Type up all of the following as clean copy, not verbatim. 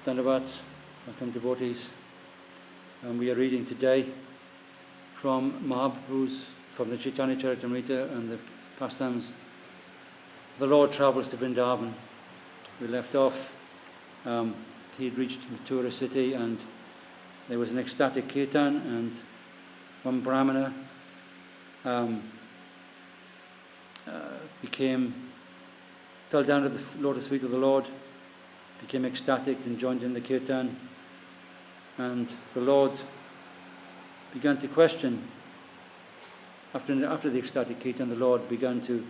Dandavat, welcome devotees. We are reading today from Mahaprabhu's, from the Chaitanya Charitamrita and the pastimes. The Lord travels to Vrindavan. We left off, he had reached Mathura city and there was an ecstatic kirtan, and one brahmana fell down at the lotus feet of the Lord, became ecstatic and joined in the kirtan, and the Lord began to question. After the ecstatic kirtan, the Lord began to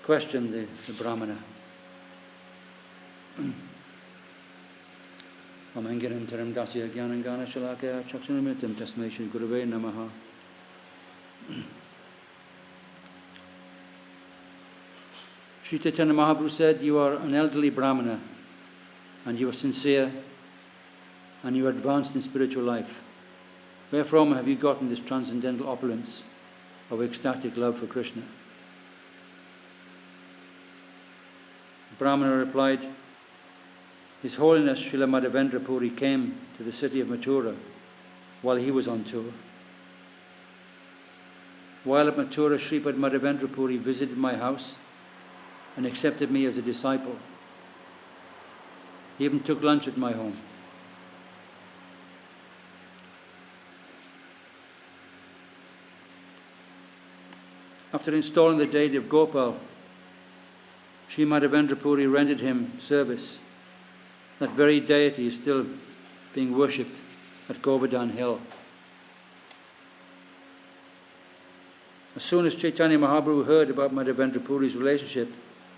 question the brahmana. Amangiram taram dasya gyanangana shalakaya chakshunamitam tasmai shri gurave namaha. Sri Chaitanya Mahaprabhu said, "You are an elderly brahmana, and you are sincere, and you are advanced in spiritual life. Wherefrom have you gotten this transcendental opulence of ecstatic love for Krishna?" The brahmana replied, "His Holiness Srila Madhavendra Puri came to the city of Mathura while he was on tour. While at Mathura, Sripad Madhavendra Puri visited my house and accepted me as a disciple. He even took lunch at my home. After installing the deity of Gopal, Sri Madhavendra Puri rendered him service. That very deity is still being worshipped at Govardhan Hill. As soon as Chaitanya Mahaprabhu heard about Madhavendra Puri's relationship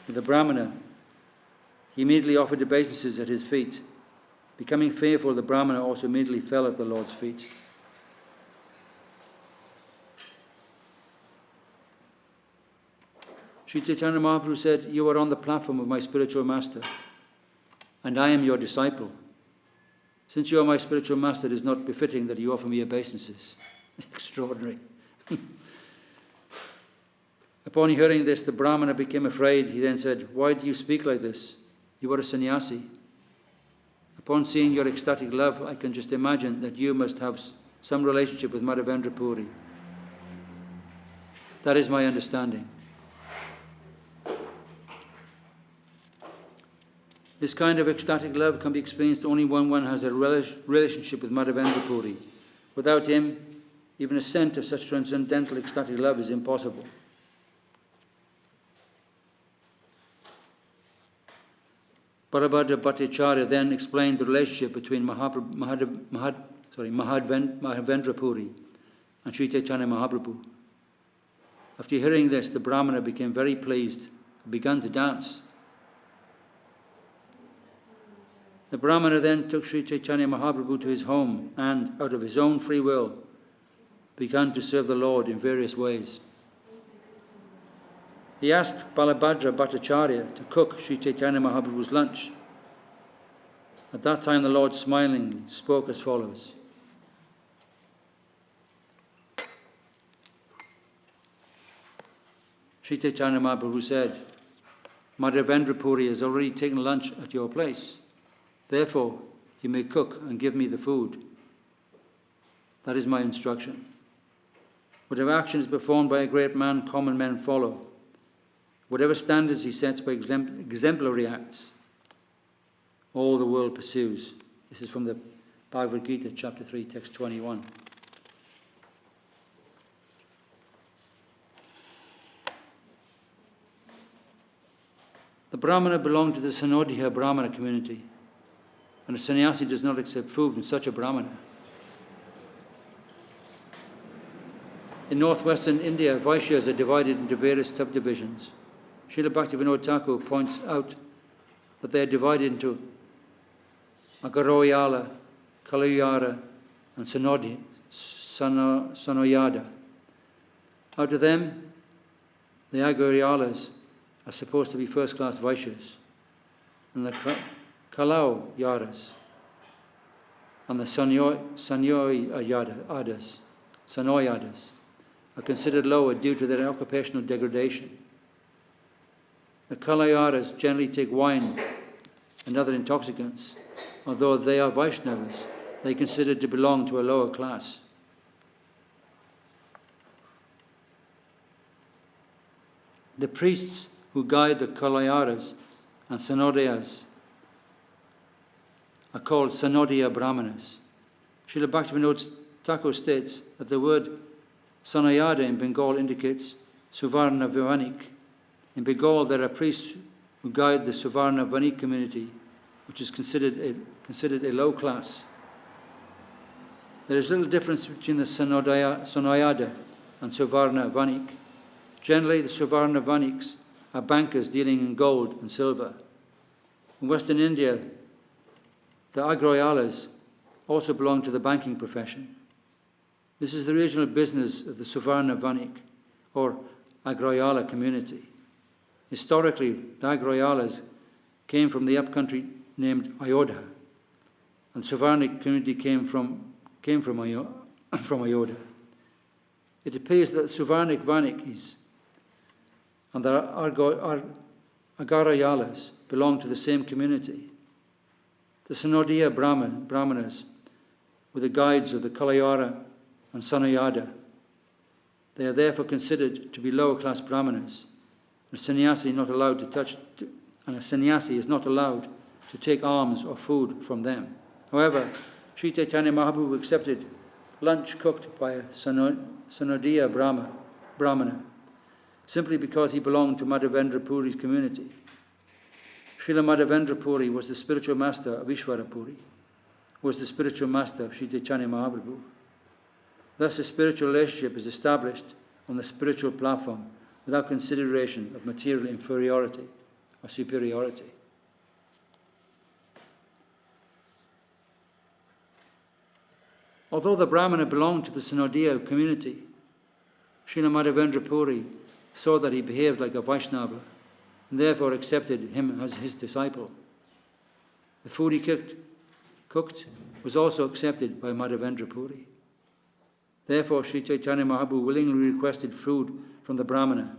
with the brahmana, he immediately offered obeisances at his feet. Becoming fearful, the brahmana also immediately fell at the Lord's feet. Sri Chaitanya Mahaprabhu said, "You are on the platform of my spiritual master, and I am your disciple. Since you are my spiritual master, it is not befitting that you offer me obeisances." It's extraordinary. Upon hearing this, the brahmana became afraid. He then said, "Why do you speak like this? You are a sannyasi. Upon seeing your ecstatic love, I can just imagine that you must have some relationship with Madhavendra Puri. That is my understanding. This kind of ecstatic love can be experienced only when one has a relationship with Madhavendra Puri. Without him, even a scent of such transcendental ecstatic love is impossible." Balabhadra Bhattacharya then explained the relationship between Mahavendra Puri and Sri Chaitanya Mahaprabhu. After hearing this, the brahmana became very pleased and began to dance. The brahmana then took Sri Chaitanya Mahaprabhu to his home and, out of his own free will, began to serve the Lord in various ways. He asked Balabhadra Bhattacharya to cook Sri Chaitanya Mahaprabhu's lunch. At that time, the Lord smilingly spoke as follows. Sri Chaitanya Mahaprabhu said, "Madhavendra Puri has already taken lunch at your place. Therefore, you may cook and give me the food. That is my instruction. Whatever action is performed by a great man, common men follow. Whatever standards he sets by exemplary acts, all the world pursues." This is from the Bhagavad Gita, chapter 3, text 21. The brahmana belonged to the Sanodhiya brahmana community, and a sannyasi does not accept food from such a brahmana. In northwestern India, Vaishyas are divided into various subdivisions. Srila Bhaktivinoda Thakur points out that they are divided into Agaroyala, Kalayara, and Sanoyada. Out of them, the Agaroyalas are supposed to be first-class Vaishyas, and the Kalayaras and the Sanoyadas are considered lower due to their occupational degradation. The Kalayaras generally take wine and other intoxicants. Although they are Vaishnavas, they are considered to belong to a lower class. The priests who guide the Kalayaras and Sanodayas are called Sanodaya Brahmanas. Srila Bhaktivinoda Thakur states that the word Sanayada in Bengal indicates Suvarna Vanik. In Bengal, there are priests who guide the Suvarna Vanik community, which is considered a low class. There is little difference between the Sanayada and Suvarna Vanik. Generally, the Suvarna Vaniks are bankers dealing in gold and silver. In Western India, the Agroyalas also belong to the banking profession. This is the regional business of the Suvarna Vanik, or Agroyala community. Historically, the Agroyalas came from the upcountry named Ayodhya, and the Suvarnik community came from Ayodhya. It appears that Suvarnik Vanikis and the Agarayalas belong to the same community. The Sanodaya Brahmanas were the guides of the Kalayara and Sanayada. They are therefore considered to be lower class Brahmanas. A sannyasi is not allowed to take alms or food from them. However, Sri Chaitanya Mahaprabhu accepted lunch cooked by a Sanodaya Brahmana simply because he belonged to Madhavendra Puri's community. Srila Madhavendra Puri was the spiritual master of Ishvara Puri, who was the spiritual master of Sri Chaitanya Mahaprabhu. Thus, a spiritual relationship is established on the spiritual platform without consideration of material inferiority or superiority. Although the Brahmana belonged to the Sanodaya community, Srila Madhavendra Puri saw that he behaved like a Vaishnava and therefore accepted him as his disciple. The food he cooked was also accepted by Madhavendra Puri. Therefore, Sri Chaitanya Mahaprabhu willingly requested food from the Brahmana,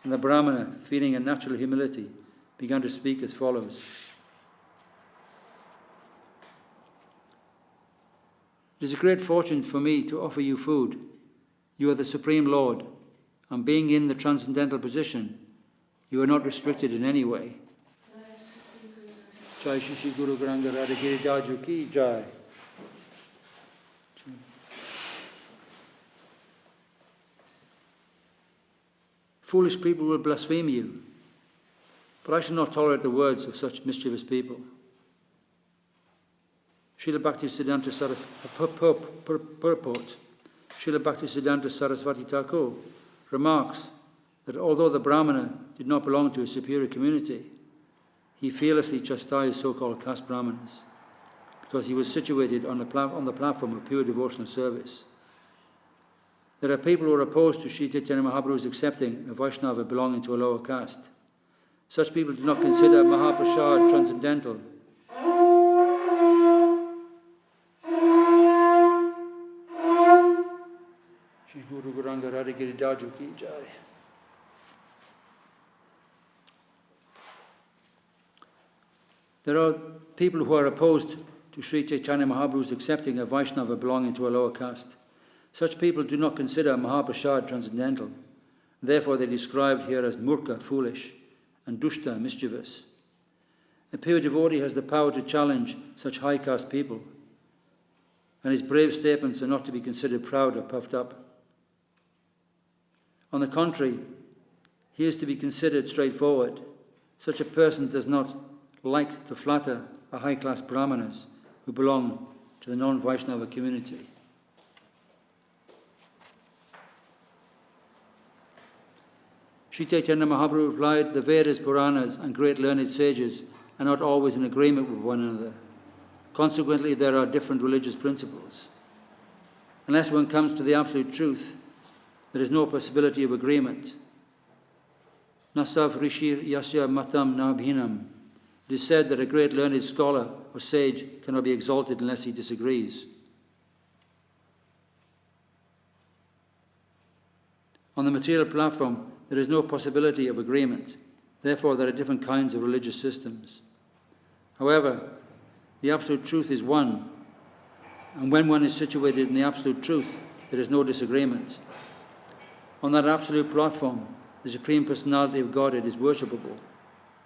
and the Brahmana, feeling a natural humility, began to speak as follows. It is a great fortune for me to offer you food. You are the Supreme Lord, and being in the transcendental position, you are not restricted in any way. Ch.Ch. Guru Granga Radhagiri Daju Ki Jai. Foolish people will blaspheme you, but I shall not tolerate the words of such mischievous people. Srila Bhakti Siddhanta purport. Srila Bhakti Siddhanta Sarasvati Thakur remarks that although the Brahmana did not belong to a superior community, he fearlessly chastised so-called caste Brahmanas because he was situated on the platform of pure devotional service. There are people who are opposed to Sri Chaitanya Mahaprabhu's accepting a Vaishnava belonging to a lower caste. Such people do not consider Mahaprasad transcendental. Shri Guru Guranga Radhagiri Daju Ki Jai. There are people who are opposed to Sri Chaitanya Mahaprabhu's accepting a Vaishnava belonging to a lower caste. Such people do not consider Mahaprasad transcendental. Therefore, they are described here as murka, foolish, and dushta, mischievous. A pure devotee has the power to challenge such high caste people, and his brave statements are not to be considered proud or puffed up. On the contrary, he is to be considered straightforward. Such a person does not like to flatter a high-class brahmanas who belong to the non-Vaishnava community. Sri Chaitanya Mahaprabhu replied, the Vedas, Puranas, and great learned sages are not always in agreement with one another. Consequently, there are different religious principles. Unless one comes to the absolute truth, there is no possibility of agreement. Nasav rishi yasya matam nabhinam. It is said that a great learned scholar or sage cannot be exalted unless he disagrees. On the material platform, there is no possibility of agreement. Therefore, there are different kinds of religious systems. However, the Absolute Truth is one, and when one is situated in the Absolute Truth, there is no disagreement. On that Absolute platform, the Supreme Personality of Godhead is worshipable.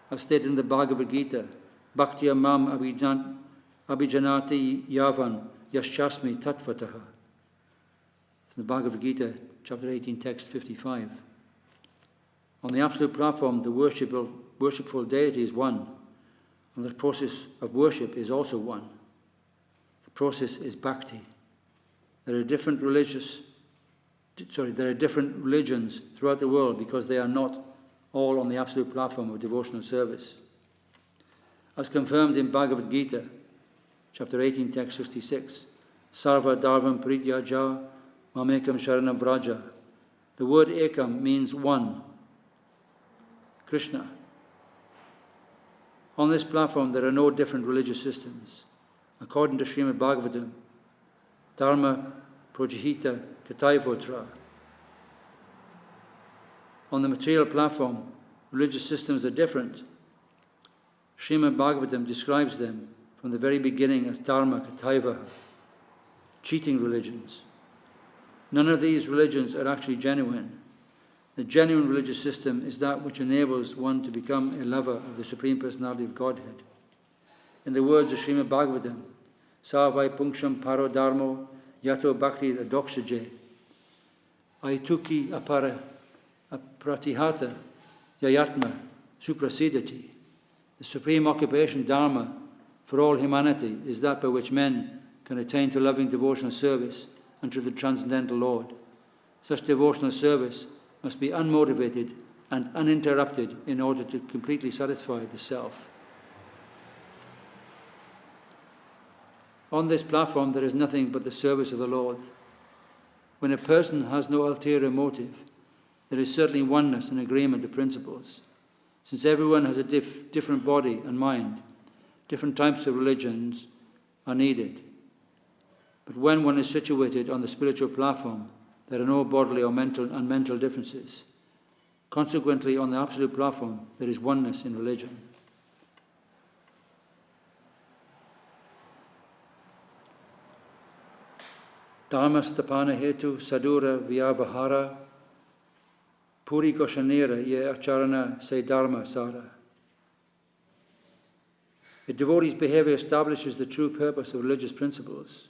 As stated in the Bhagavad Gita, Bhakti mam abhijanati yavan yashasmi tatvataha. It's in the Bhagavad Gita, chapter 18, text 55. On the Absolute platform, the worshipful deity is one, and the process of worship is also one. The process is bhakti. There are different religions throughout the world because they are not all on the Absolute platform of devotional service. As confirmed in Bhagavad Gita, chapter 18, text 66, Sarva Dharvam Prityaja Mamekam Sharanam Vraja. The word ekam means one, Krishna. On this platform, there are no different religious systems. According to Srimad Bhagavatam, Dharma Projihita Kataivotra. On the material platform, religious systems are different. Srimad Bhagavatam describes them from the very beginning as Dharma Kataiva, cheating religions. None of these religions are actually genuine. The genuine religious system is that which enables one to become a lover of the Supreme Personality of Godhead. In the words of Srimad Bhagavatam, Savai Punksham Paro Dharmo Yato Bhakti Adokshaje Aituki Apara Pratihata Yayatma Suprasidati. The supreme occupation Dharma for all humanity is that by which men can attain to loving devotional service and to the transcendental Lord. Such devotional service must be unmotivated and uninterrupted in order to completely satisfy the self. On this platform, there is nothing but the service of the Lord. When a person has no ulterior motive, there is certainly oneness and agreement of principles. Since everyone has a different body and mind, different types of religions are needed. But when one is situated on the spiritual platform, there are no bodily or mental differences. Consequently, on the Absolute platform, there is oneness in religion. Dharmastapana hetu sadura vyavahara puri goshanira ye acharana se dharma sara. A devotee's behavior establishes the true purpose of religious principles.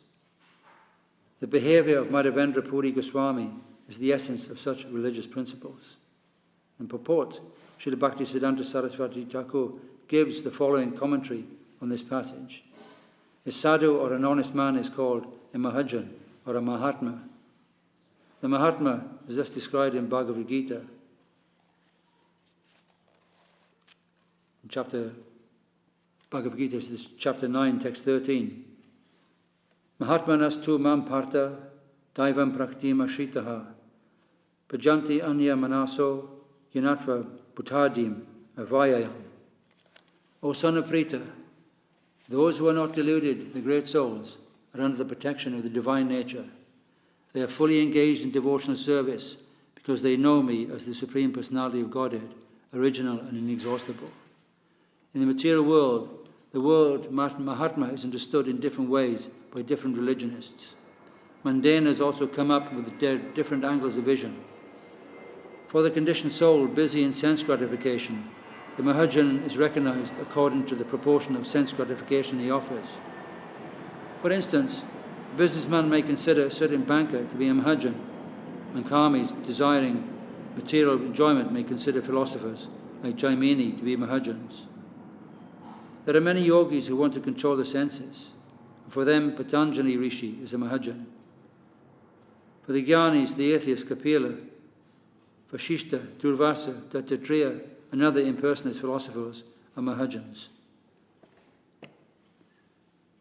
The behavior of Madhavendra Puri Goswami is the essence of such religious principles. In purport, Srila Bhaktisiddhanta Saraswati Thakur gives the following commentary on this passage. A sadhu or an honest man is called a Mahajan or a Mahatma. The Mahatma is thus described in Bhagavad Gita. Bhagavad Gita is chapter 9, text 13. Mahatmanas tu mam partha daivam praktim ashritaha pajanti anya manaso yanatva bhutadim avayayam. O son of Prita, those who are not deluded, the great souls, are under the protection of the divine nature. They are fully engaged in devotional service because they know me as the Supreme Personality of Godhead, original and inexhaustible. In the material world, the word Mahatma is understood in different ways by different religionists. Mundane has also come up with different angles of vision. For the conditioned soul busy in sense gratification, the Mahajan is recognized according to the proportion of sense gratification he offers. For instance, a businessman may consider a certain banker to be a Mahajan, and karmis desiring material enjoyment may consider philosophers like Jaimini to be Mahajans. There are many yogis who want to control the senses. For them, Patanjali Rishi is a Mahajan. For the Gyanis, the atheists, Kapila, Vashishta, Durvasa, Dattatreya, and other impersonate philosophers are Mahajans.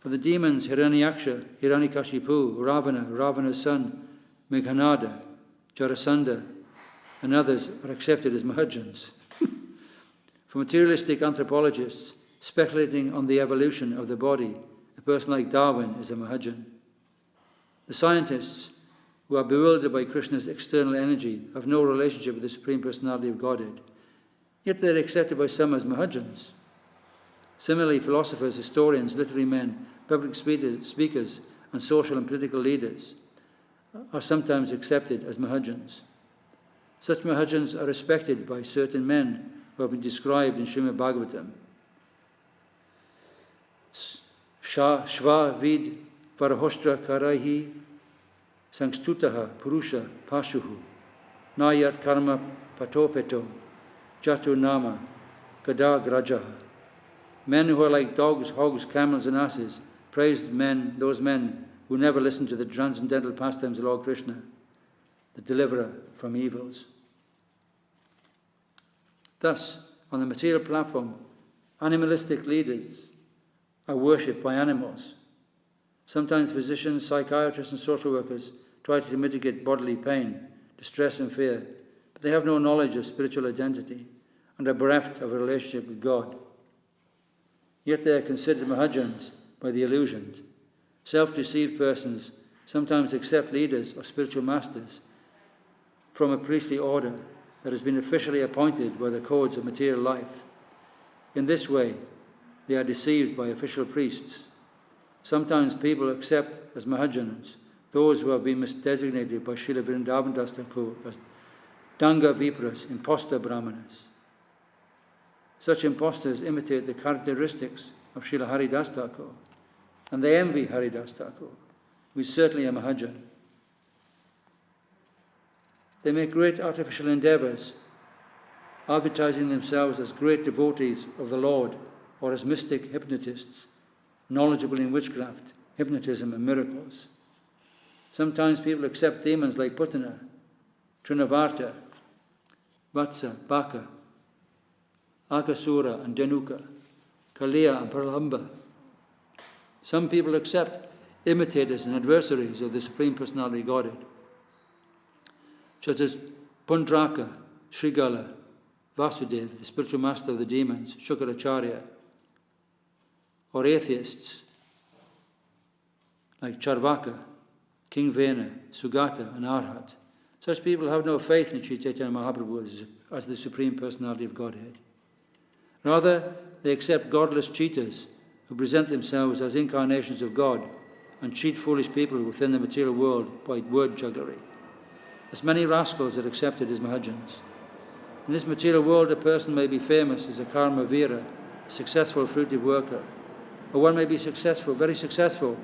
For the demons, Hiranyaksha, Hiranyakashipu, Ravana, Ravana's son, Meghanada, Jarasandha, and others are accepted as Mahajans. For materialistic anthropologists, speculating on the evolution of the body, a person like Darwin is a Mahajan. The scientists, who are bewildered by Krishna's external energy, have no relationship with the Supreme Personality of Godhead, yet they are accepted by some as Mahajans. Similarly, philosophers, historians, literary men, public speakers, and social and political leaders are sometimes accepted as Mahajans. Such Mahajans are respected by certain men who have been described in Srimad Bhagavatam. Shva vid varahostra karaihi sangstutaha purusha pashuhu nayat karma patopeto jatu nama gada grajaha. Men who are like dogs, hogs, camels, and asses praise those men who never listen to the transcendental pastimes of Lord Krishna, the deliverer from evils. Thus, on the material platform, animalistic leaders are worshipped by animals. Sometimes physicians, psychiatrists, and social workers try to mitigate bodily pain, distress, and fear, but they have no knowledge of spiritual identity and are bereft of a relationship with God. Yet they are considered Mahajans by the illusioned. Self-deceived persons sometimes accept leaders or spiritual masters from a priestly order that has been officially appointed by the codes of material life. In this way, they are deceived by official priests. Sometimes people accept as Mahajans those who have been misdesignated by Srila Vrindavan Das Thakur as Danga Vipras, impostor Brahmanas. Such impostors imitate the characteristics of Srila Haridas Thakur, and they envy Haridas Thakur, who is certainly a Mahajan. They make great artificial endeavors, advertising themselves as great devotees of the Lord or as mystic hypnotists, knowledgeable in witchcraft, hypnotism, and miracles. Sometimes people accept demons like Putana, Trinavarta, Vatsa, Baka, Akasura, and Denuka, Kaliya, and Pralamba. Some people accept imitators and adversaries of the Supreme Personality Godhead, such as Pundraka, Srigala, Vasudeva, the spiritual master of the demons, Shukracharya, or atheists like Charvaka, King Vena, Sugata, and Arhat. Such people have no faith in Ch.Ch. Mahaprabhu as the Supreme Personality of Godhead. Rather, they accept godless cheaters who present themselves as incarnations of God and cheat foolish people within the material world by word jugglery. As many rascals are accepted as Mahajans. In this material world, a person may be famous as a karma vira, a successful fruitive worker, or one may be successful, very successful,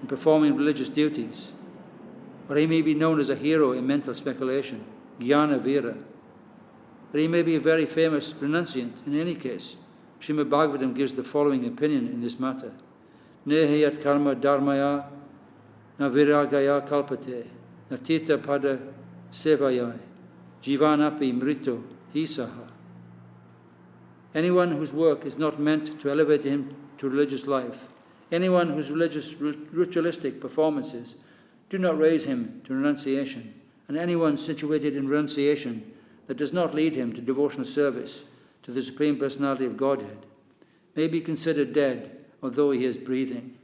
in performing religious duties, or he may be known as a hero in mental speculation, jnana vira, or he may be a very famous renunciant. In any case, Srimad Bhagavatam gives the following opinion in this matter. Nehayat karma dharmaya na viragaya kalpate na tita pada sevayai jivanapi mrito hisaha. Anyone whose work is not meant to elevate him to religious life, anyone whose ritualistic performances do not raise him to renunciation, and anyone situated in renunciation that does not lead him to devotional service to the Supreme Personality of Godhead, may be considered dead, although he is breathing.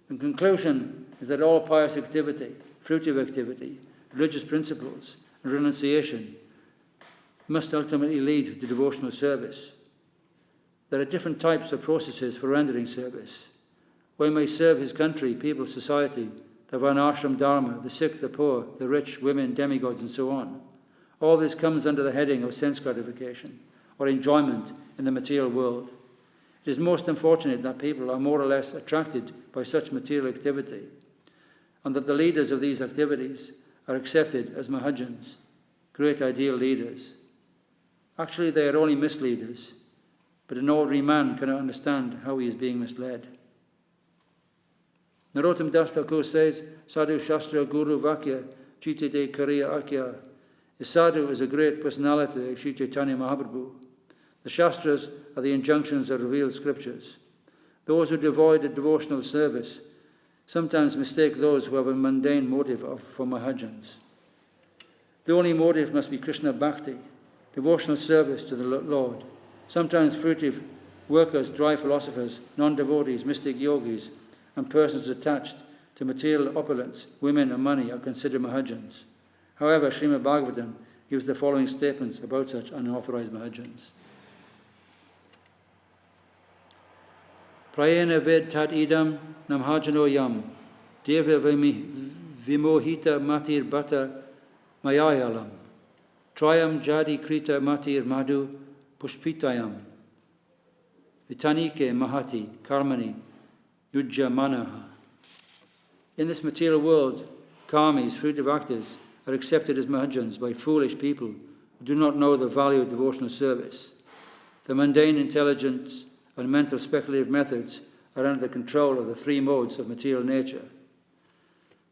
The conclusion is that all pious activity, fruitive activity, religious principles, and renunciation must ultimately lead to devotional service. There are different types of processes for rendering service. One may serve his country, people, society, the Varnashram Dharma, the sick, the poor, the rich, women, demigods, and so on. All this comes under the heading of sense gratification or enjoyment in the material world. It is most unfortunate that people are more or less attracted by such material activity, and that the leaders of these activities are accepted as Mahajans, great ideal leaders. Actually, they are only misleaders, but an ordinary man cannot understand how he is being misled. Narottam Das Thakur says, Sadhu Shastra Guru Vakya Chitite Kariya Akya. The sadhu is a great personality like Sri Chaitanya Mahaprabhu. The Shastras are the injunctions of revealed scriptures. Those who devoid of devotional service sometimes mistake those who have a mundane motive for Mahajans. The only motive must be Krishna Bhakti, devotional service to the Lord. Sometimes fruitive workers, dry philosophers, non-devotees, mystic yogis, and persons attached to material opulence, women and money are considered Mahajans. However, Srimad Bhagavatam gives the following statements about such unauthorized Mahajans. Prayena ved tat idam namhajano yam. Deva vimohita matir bata mayayalam. Triam jadi krita matir madhu pushpitayam. Vitanike mahati karmani yujja manaha. In this material world, karmis, fruitive actors, are accepted as mahajans by foolish people who do not know the value of devotional service. The mundane intelligence and mental speculative methods are under the control of the three modes of material nature.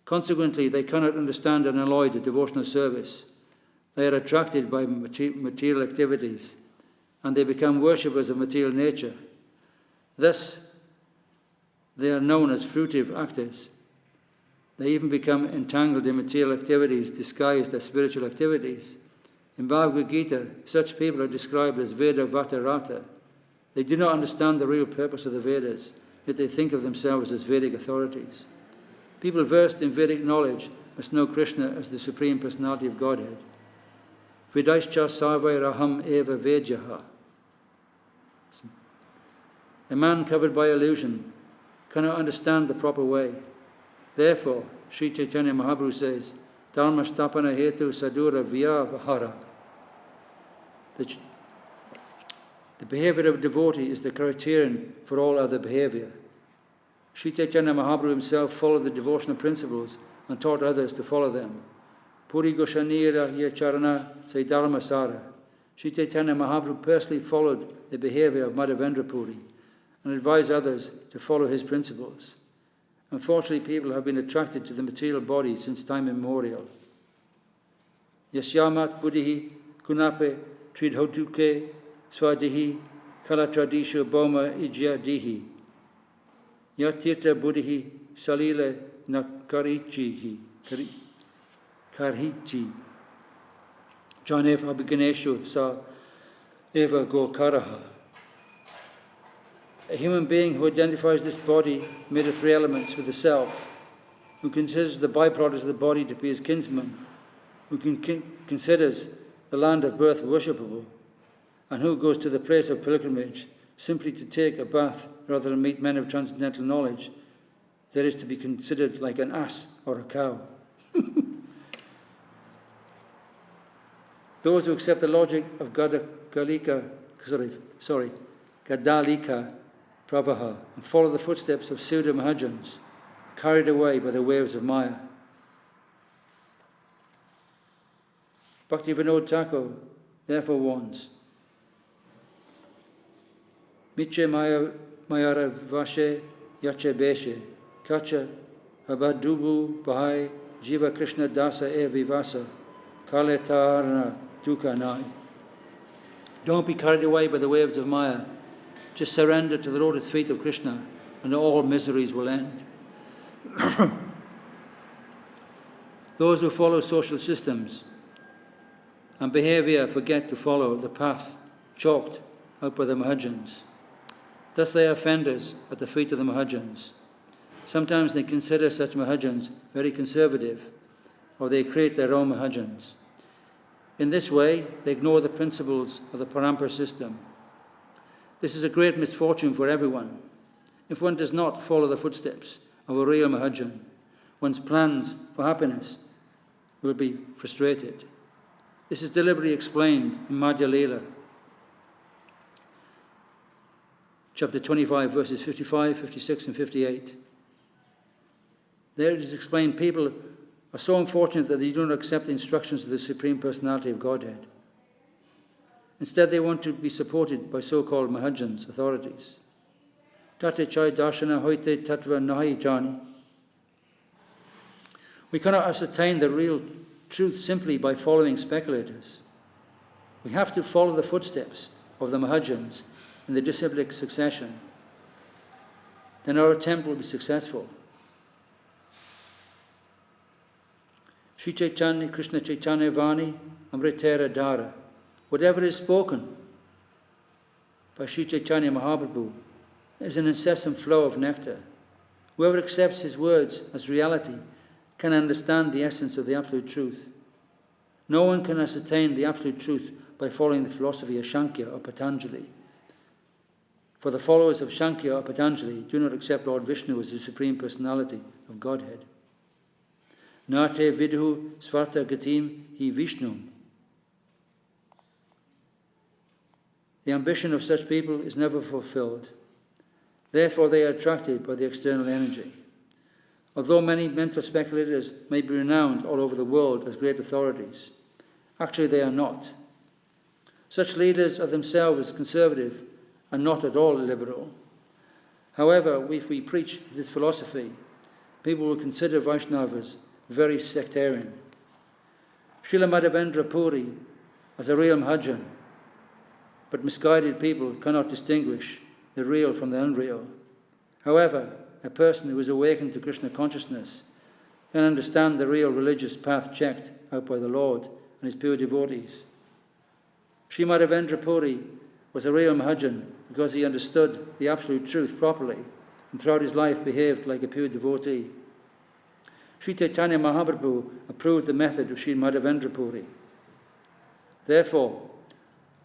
Consequently, they cannot understand and enjoy the devotional service. They are attracted by material activities, and they become worshippers of material nature. Thus, they are known as fruitive actors. They even become entangled in material activities disguised as spiritual activities. In Bhagavad Gita, such people are described as Veda Vatarata. They do not understand the real purpose of the Vedas, yet they think of themselves as Vedic authorities. People versed in Vedic knowledge must know Krishna as the Supreme Personality of Godhead. Vedaischa sarvairaham eva vedyaha. A man covered by illusion cannot understand the proper way. Therefore, Sri Chaitanya Mahaprabhu says, Dharma stapana hetu sadura vyavahara. The behavior of a devotee is the criterion for all other behavior. Sri Chaitanya Mahaprabhu himself followed the devotional principles and taught others to follow them. Puri Goshanira Yacharana Say Dharma Sara. Sri Chaitanya Mahaprabhu personally followed the behavior of Madhavendra Puri and advised others to follow his principles. Unfortunately, people have been attracted to the material body since time immemorial. Yasyamat buddhihi kunape tridhotuke svadihi kalatradisho boma ijyadihi yatirta buddhihi salile nakarichihi karhichi janev abhiganeshu sa eva gokaraha. A human being who identifies this body made of three elements with the self, who considers the byproducts of the body to be his kinsman, who considers the land of birth worshipable, and who goes to the place of pilgrimage simply to take a bath rather than meet men of transcendental knowledge, that is to be considered like an ass or a cow. Those who accept the logic of Gadalika Pravaha and follow the footsteps of pseudo Mahajans, carried away by the waves of Maya. Bhakti Vinod Thakur therefore warns, Miche Mayara Vashe Yache Beshe Kacha Habadubu Bahai Jiva Krishna Dasa E Vivasa Kaletarna Dukanai. Don't be carried away by the waves of Maya. Just surrender to the lotus feet of Krishna and all miseries will end. Those who follow social systems and behavior forget to follow the path chalked out by the Mahajans. Thus they are offenders at the feet of the Mahajans. Sometimes they consider such Mahajans very conservative, or they create their own Mahajans. In this way, they ignore the principles of the Parampara system. This is a great misfortune for everyone. If one does not follow the footsteps of a real Mahajan, one's plans for happiness will be frustrated. This is deliberately explained in Madhya Leela, chapter 25, verses 55, 56, and 58. There it is explained people are so unfortunate that they do not accept the instructions of the Supreme Personality of Godhead. Instead, they want to be supported by so-called Mahajans, authorities. Tate chai darshana hoite tattva nahi jani. We cannot ascertain the real truth simply by following speculators. We have to follow the footsteps of the Mahajans in the disciplic succession. Then our attempt will be successful. Sri Chaitanya Krishna Chaitanya Vani Amritera Dara. Whatever is spoken by Sri Chaitanya Mahaprabhu is an incessant flow of nectar. Whoever accepts his words as reality can understand the essence of the absolute truth. No one can ascertain the absolute truth by following the philosophy of Shankya or Patanjali. For the followers of Sankhya or Patanjali do not accept Lord Vishnu as the Supreme Personality of Godhead. Nate vidhu svarta gatim hi Vishnum. The ambition of such people is never fulfilled. Therefore they are attracted by the external energy. Although many mental speculators may be renowned all over the world as great authorities, actually they are not. Such leaders are themselves conservative and not at all liberal. However, if we preach this philosophy, people will consider Vaishnavas very sectarian. Srila Madhavendra Puri was a real Mahajan, but misguided people cannot distinguish the real from the unreal. However, a person who is awakened to Krishna consciousness can understand the real religious path checked out by the Lord and his pure devotees. Sri Madhavendra Puri was a real Mahajan because he understood the absolute truth properly and throughout his life behaved like a pure devotee. Sri Chaitanya Mahaprabhu approved the method of Sri Madhavendra Puri. Therefore,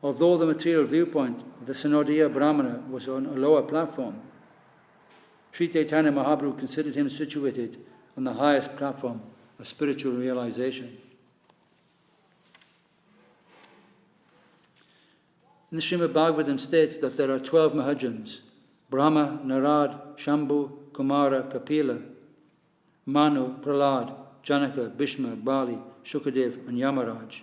although the material viewpoint of the Sanodiya Brahmana was on a lower platform, Sri Chaitanya Mahaprabhu considered him situated on the highest platform of spiritual realization. In the Srimad Bhagavatam states that there are 12 Mahajans: Brahma, Narad, Shambhu, Kumara, Kapila, Manu, Prahlad, Janaka, Bhishma, Bali, Shukadev, and Yamaraj.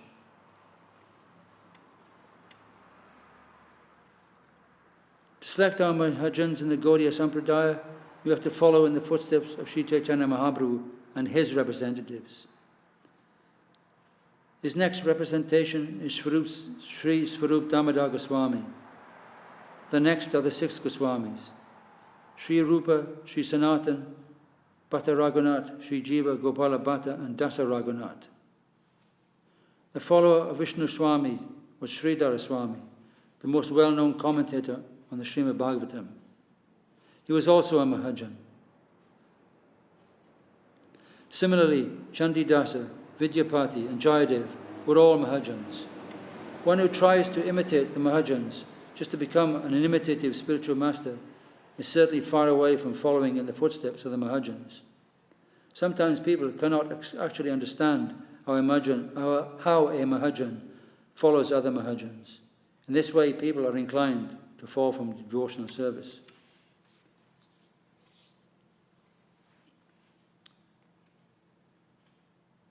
To select our Mahajans in the Gaudiya Sampradaya, we have to follow in the footsteps of Sri Chaitanya Mahaprabhu and his representatives. His next representation is Sri Svarup Damodar Goswami. The next are the 6 Goswamis: Sri Rupa, Sri Sanatan, Bhatta Raghunath, Sri Jiva, Gopala Bhatta, and Dasa Raghunath. The follower of Vishnu Swami was Sridhara Swami, the most well-known commentator on the Srimad Bhagavatam. He was also a Mahajan. Similarly, Chandidasa, Vidyapati, and Jayadev were all Mahajans. One who tries to imitate the Mahajans just to become an imitative spiritual master is certainly far away from following in the footsteps of the Mahajans. Sometimes people cannot actually understand how a Mahajan follows other Mahajans. In this way, people are inclined to fall from devotional service.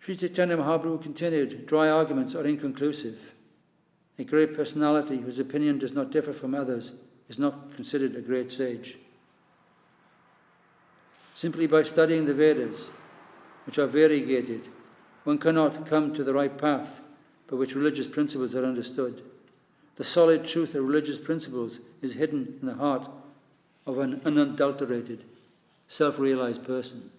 Sri Chaitanya Mahaprabhu continued, dry arguments are inconclusive. A great personality whose opinion does not differ from others is not considered a great sage. Simply by studying the Vedas, which are variegated, one cannot come to the right path by which religious principles are understood. The solid truth of religious principles is hidden in the heart of an unadulterated, self-realized person.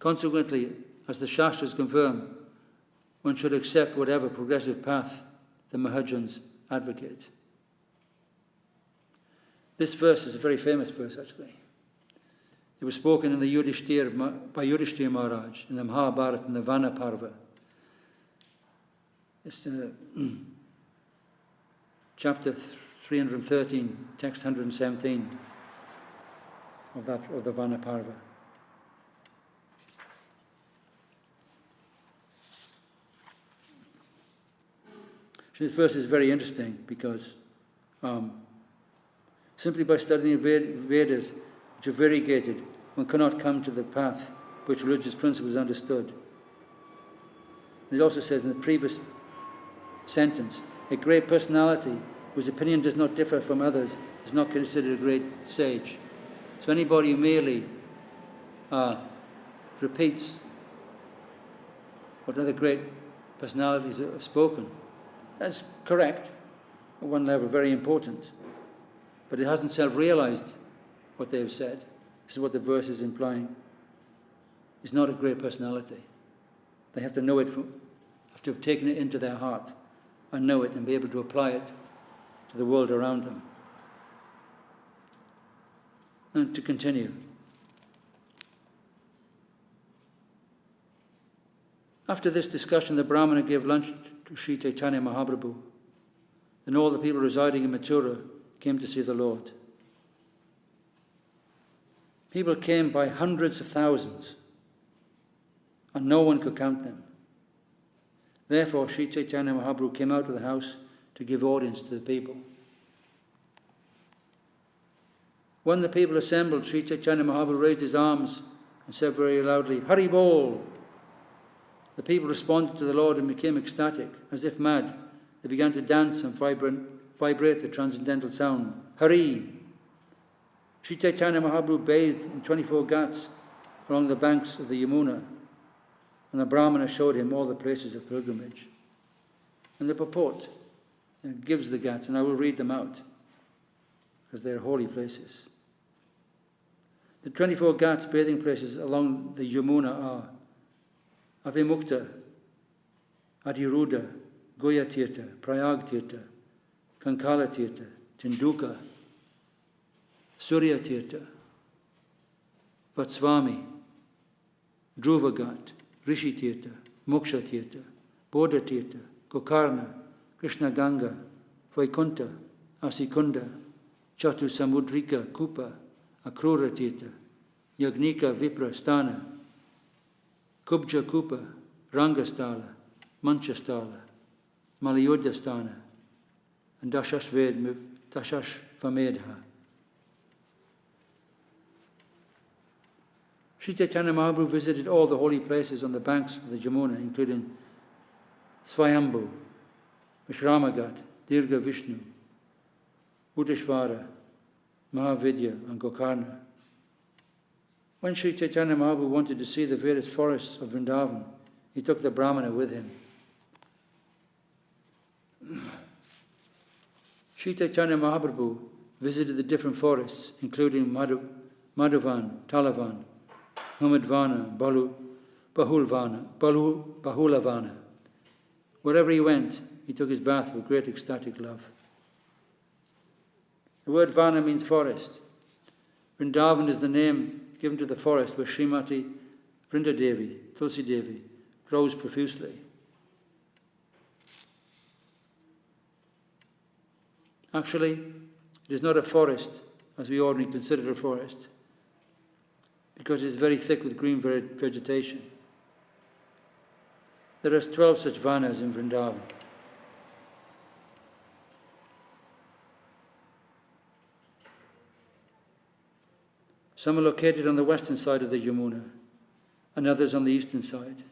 Consequently, as the Shastras confirm, one should accept whatever progressive path the Mahajans advocate. This verse is a very famous verse, actually. It was spoken in the by Yudhishthira Maharaj in the Mahabharata and the Vana Parva. It's chapter 313, text 117 of the Vana Parva. This verse is very interesting because simply by studying Vedas, which are variegated, one cannot come to the path which religious principles understood. And it also says in the previous sentence, a great personality whose opinion does not differ from others is not considered a great sage. So anybody who merely repeats what other great personalities have spoken, that's correct, at one level, very important. But it hasn't self-realized what they have said. This is what the verse is implying. It's not a great personality. They have to know it, have to have taken it into their heart and know it and be able to apply it to the world around them. And to continue. After this discussion, the Brahmana gave lunch to Sri Chaitanya Mahaprabhu. Then all the people residing in Mathura came to see the Lord. People came by hundreds of thousands, and no one could count them. Therefore, Sri Chaitanya Mahaprabhu came out of the house to give audience to the people. When the people assembled, Sri Chaitanya Mahaprabhu raised his arms and said very loudly, "Hari Bol!" The people responded to the Lord and became ecstatic. As if mad, they began to dance and vibrate the transcendental sound, Hari! Sri Chaitanya Mahaprabhu bathed in 24 ghats along the banks of the Yamuna, and the Brahmana showed him all the places of pilgrimage. And the purport gives the ghats, and I will read them out, because they are holy places. The 24 ghats bathing places along the Yamuna are Avimukta, Adiruddha, Goya Tirtha, Prayag Tirtha, Kankala Tirtha, Tinduka, Surya Tirtha, Vatsvami, Dhruva Ghat, Rishi Tirtha, Moksha Tirtha, Bodha Tirtha, Gokarna, Krishna Ganga, Vaikunta, Asikunda, Chatu Samudrika Kupa, Akrura Tirtha, Yagnika Vipra Sthana, Kubja Kupa, Rangasthala, Manchasthala, Malayodha Sthana, and Dashashvamedha. Sri Chaitanya Mahaprabhu visited all the holy places on the banks of the Jamuna, including Swayambhu, Vishramagat, Dirgha Vishnu, Uddeshvara, Mahavidya, and Gokarna. When Sri Chaitanya Mahaprabhu wanted to see the various forests of Vrindavan, he took the Brahmana with him. Sri Chaitanya Mahaprabhu visited the different forests, including Madhuvan, Talavan, Humadvana, Bahulavana. Wherever he went, he took his bath with great ecstatic love. The word Vana means forest. Vrindavan is the name given to the forest where Srimati Vrindadevi, Tulsi Devi, grows profusely. Actually, it is not a forest as we ordinarily consider a forest, because it is very thick with green vegetation. There are 12 such vanas in Vrindavan. Some are located on the western side of the Yamuna, and others on the eastern side.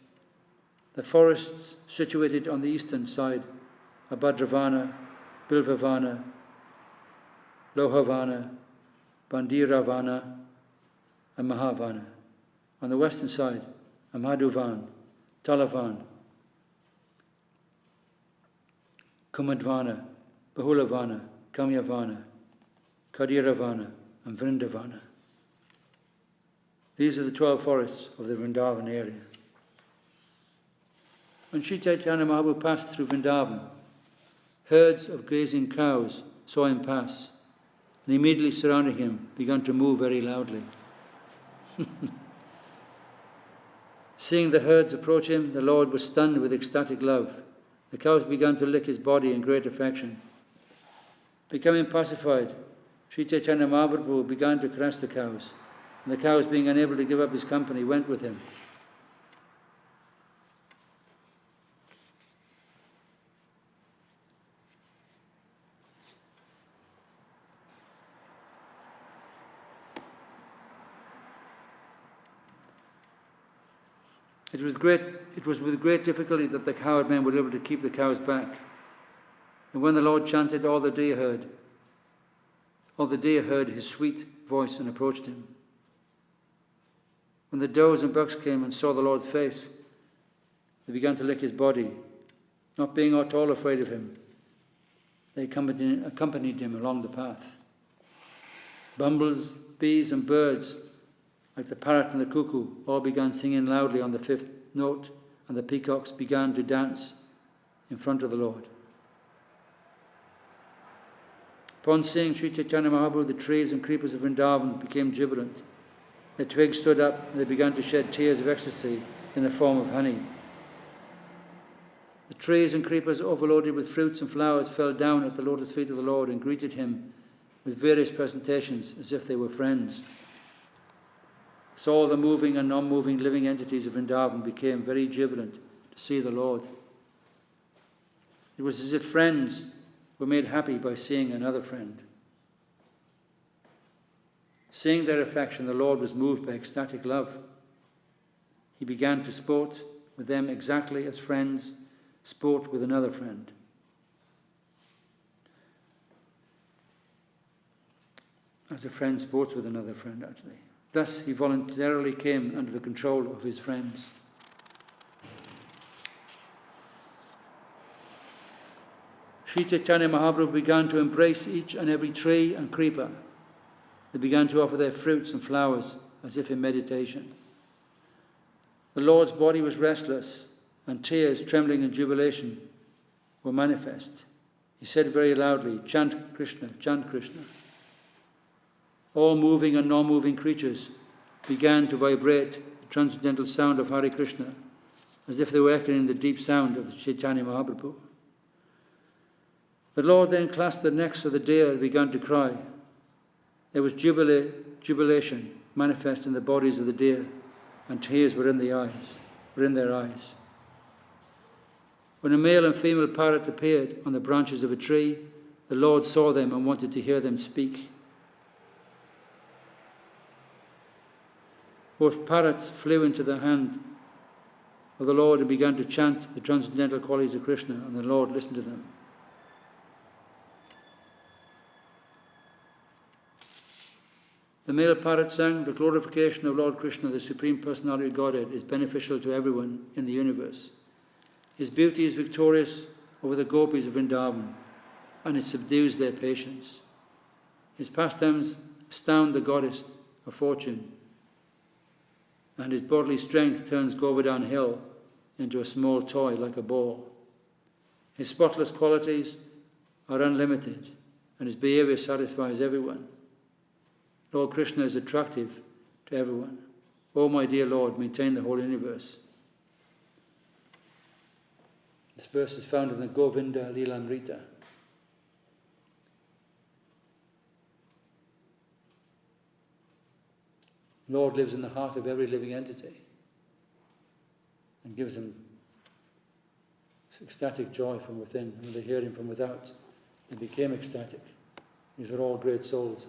The forests situated on the eastern side are Bhadravana, Bilvavana, Lohavana, Bandiravana, and Mahavana. On the western side are Madhuvan, Talavan, Kumadvana, Bahulavana, Kamyavana, Kadiravana, and Vrindavana. These are the 12 forests of the Vrindavan area. When Sri Chaitanya Mahaprabhu passed through Vrindavan, herds of grazing cows saw him pass, and immediately surrounding him began to move very loudly. Seeing the herds approach him, the Lord was stunned with ecstatic love. The cows began to lick his body in great affection. Becoming pacified, Sri Chaitanya Mahaprabhu began to caress the cows, and the cows, being unable to give up his company, went with him. It was with great difficulty that the cowherd men were able to keep the cows back. And when the Lord chanted, all the deer heard his sweet voice and approached him. When the does and bucks came and saw the Lord's face, they began to lick his body. Not being at all afraid of him, they accompanied him along the path. Bumbles, bees, and birds, like the parrot and the cuckoo, all began singing loudly on the 5th note, and the peacocks began to dance in front of the Lord. Upon seeing Sri Chaitanya Mahaprabhu, the trees and creepers of Vrindavan became jubilant. Their twigs stood up, and they began to shed tears of ecstasy in the form of honey. The trees and creepers overloaded with fruits and flowers fell down at the lotus feet of the Lord and greeted him with various presentations as if they were friends. So all the moving and non-moving living entities of Vrindavan became very jubilant to see the Lord. It was as if friends were made happy by seeing another friend. Seeing their affection, the Lord was moved by ecstatic love. He began to sport with them exactly as friends sport with another friend. As a friend sports with another friend, actually. Thus, he voluntarily came under the control of his friends. Sri Chaitanya Mahaprabhu began to embrace each and every tree and creeper. They began to offer their fruits and flowers as if in meditation. The Lord's body was restless, and tears, trembling in jubilation, were manifest. He said very loudly, "Chant Krishna, chant Krishna." All moving and non-moving creatures began to vibrate the transcendental sound of Hare Krishna, as if they were echoing the deep sound of the Chaitanya Mahaprabhu. The Lord then clasped the necks of the deer and began to cry. There was jubilation manifest in the bodies of the deer, and tears were in their eyes. When a male and female parrot appeared on the branches of a tree, the Lord saw them and wanted to hear them speak. Both parrots flew into the hand of the Lord and began to chant the transcendental qualities of Krishna, and the Lord listened to them. The male parrot sang, "The glorification of Lord Krishna, the Supreme Personality of Godhead, is beneficial to everyone in the universe. His beauty is victorious over the gopis of Vrindavan, and it subdues their patience. His pastimes astound the goddess of fortune, and his bodily strength turns Govardhan Hill into a small toy like a ball. His spotless qualities are unlimited, and his behavior satisfies everyone. Lord Krishna is attractive to everyone. O my dear Lord, maintain the whole universe." This verse is found in the Govinda Lilamrita. Lord lives in the heart of every living entity and gives them ecstatic joy from within. When they hear him from without, they became ecstatic. These are all great souls.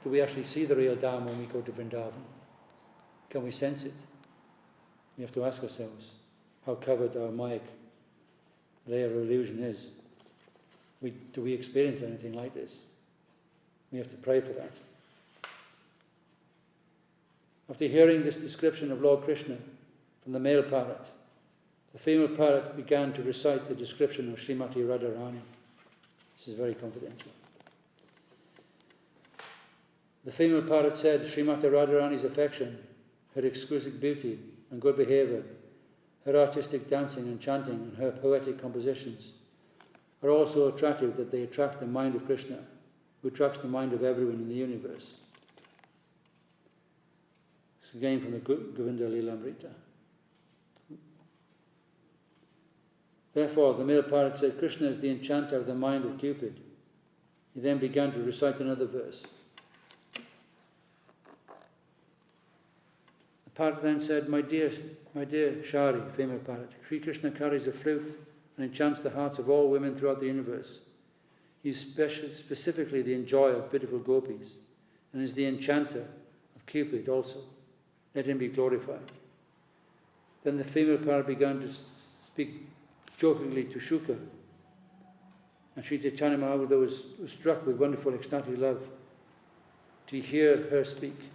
Do we actually see the real Dham when we go to Vrindavan? Can we sense it? We have to ask ourselves how covered our Mayic layer of illusion is. Do we experience anything like this? We have to pray for that. After hearing this description of Lord Krishna from the male parrot, the female parrot began to recite the description of Srimati Radharani. This is very confidential. The female parrot said, "Srimati Radharani's affection, her exquisite beauty and good behavior, her artistic dancing and chanting, and her poetic compositions are all so attractive that they attract the mind of Krishna, who attracts the mind of everyone in the universe." This is again from the Govinda Lilamrita. Therefore, the male parrot said, "Krishna is the enchanter of the mind of Cupid." He then began to recite another verse. The parrot then said, my dear Shari, female parrot, Sri Krishna carries a flute and enchants the hearts of all women throughout the universe. He is specifically the enjoyer of pitiful gopis, and is the enchanter of Cupid also. Let him be glorified. Then the female parrot began to speak jokingly to Shuka, and Sri Chaitanya Mahaprabhu was struck with wonderful ecstatic love to hear her speak.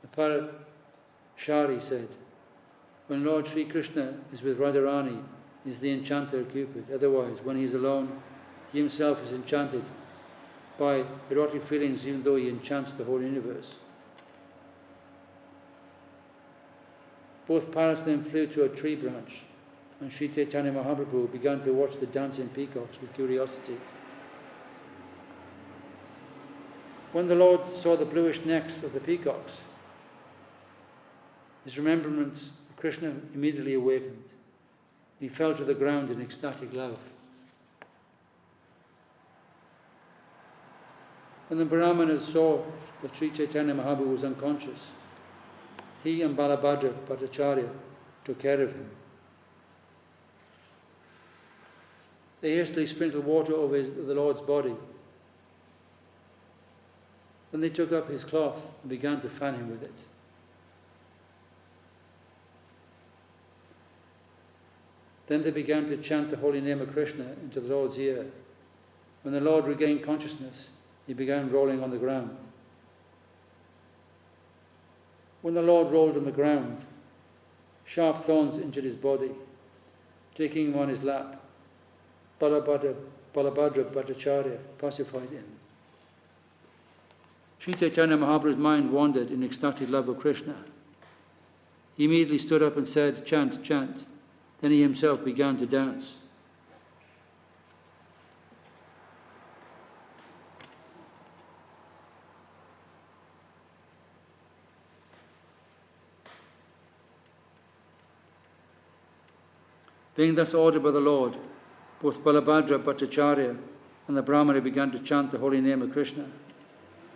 The parrot Shari said, "When Lord Sri Krishna is with Radharani, he is the enchanter of Cupid. Otherwise, when he is alone, he himself is enchanted by erotic feelings, even though he enchants the whole universe." Both parrots then flew to a tree branch, and Sri Chaitanya Mahaprabhu began to watch the dancing peacocks with curiosity. When the Lord saw the bluish necks of the peacocks, his remembrance of Krishna immediately awakened. he fell to the ground in ecstatic love. When the Brahmanas saw that Sri Chaitanya Mahaprabhu was unconscious, he and Balabhadra Bhattacharya took care of him. They hastily sprinkled water over the Lord's body. Then they took up his cloth and began to fan him with it. Then they began to chant the holy name of Krishna into the Lord's ear. When the Lord regained consciousness, he began rolling on the ground. When the Lord rolled on the ground, sharp thorns injured his body. Taking him on his lap, Balabhadra Bhattacharya pacified him. Sri Chaitanya Mahaprabhu's mind wandered in ecstatic love of Krishna. He immediately stood up and said, "Chant, chant." Then he himself began to dance. Being thus ordered by the Lord, both Balabhadra Bhattacharya and the Brahmana began to chant the holy name of Krishna.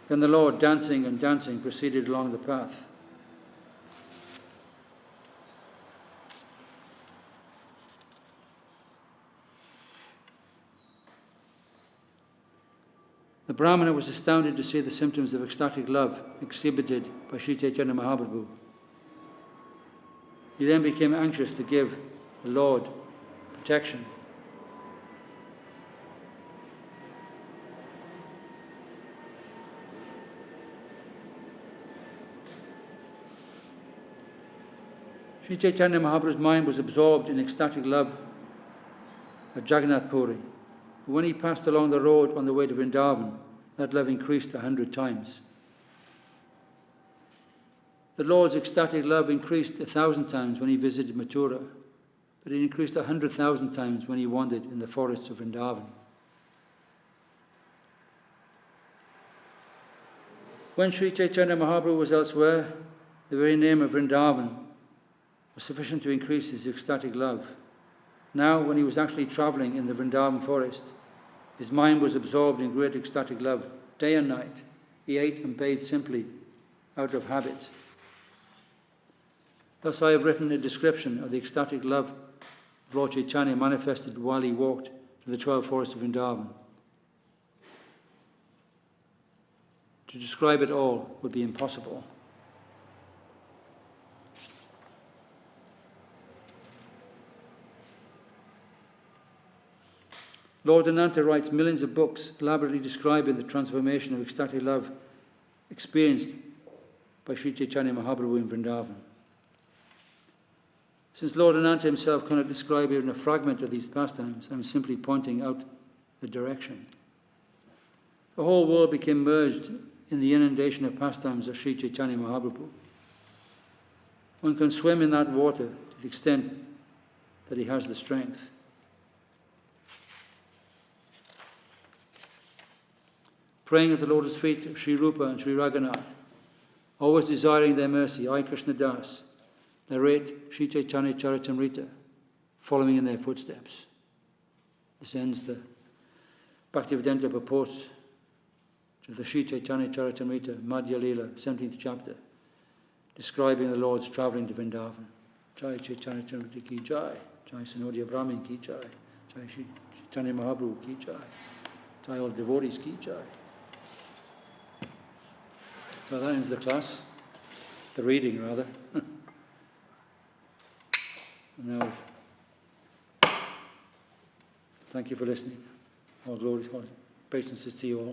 Then the Lord, dancing and dancing, proceeded along the path. The Brahmana was astounded to see the symptoms of ecstatic love exhibited by Sri Chaitanya Mahaprabhu. He then became anxious to give the Lord protection. Sri Chaitanya Mahaprabhu's mind was absorbed in ecstatic love at Jagannath Puri. But when he passed along the road on the way to Vrindavan, that love increased 100 times. The Lord's ecstatic love increased 1,000 times when he visited Mathura, but it increased 100,000 times when he wandered in the forests of Vrindavan. When Sri Chaitanya Mahaprabhu was elsewhere, the very name of Vrindavan was sufficient to increase his ecstatic love. Now, when he was actually traveling in the Vrindavan forest, his mind was absorbed in great ecstatic love. Day and night, he ate and bathed simply, out of habit. Thus I have written a description of the ecstatic love of Lord Chaitanya manifested while he walked to the 12 forests of Vrindavan. To describe it all would be impossible. Lord Ananta writes millions of books elaborately describing the transformation of ecstatic love experienced by Sri Chaitanya Mahaprabhu in Vrindavan. Since Lord Ananta himself cannot describe even a fragment of these pastimes, I am simply pointing out the direction. The whole world became merged in the inundation of pastimes of Sri Chaitanya Mahaprabhu. One can swim in that water to the extent that he has the strength. Praying at the lotus feet of Sri Rupa and Sri Raghunath, always desiring their mercy, I, Krishna Das, narrate Sri Chaitanya Charitamrita, following in their footsteps. This ends the Bhaktivedanta purports to the Sri Chaitanya Charitamrita, Madhya Lila, 17th chapter, describing the Lord's travelling to Vrindavan. Jai Chaitanya Charitamrita ki jai, Jai Sanodya Brahmin ki jai, Jai Sri Chaitanya Mahaprabhu ki jai, Jai all devotees ki jai. So that ends the class, the reading rather. And now, thank you for listening. All glory, all praises to you all.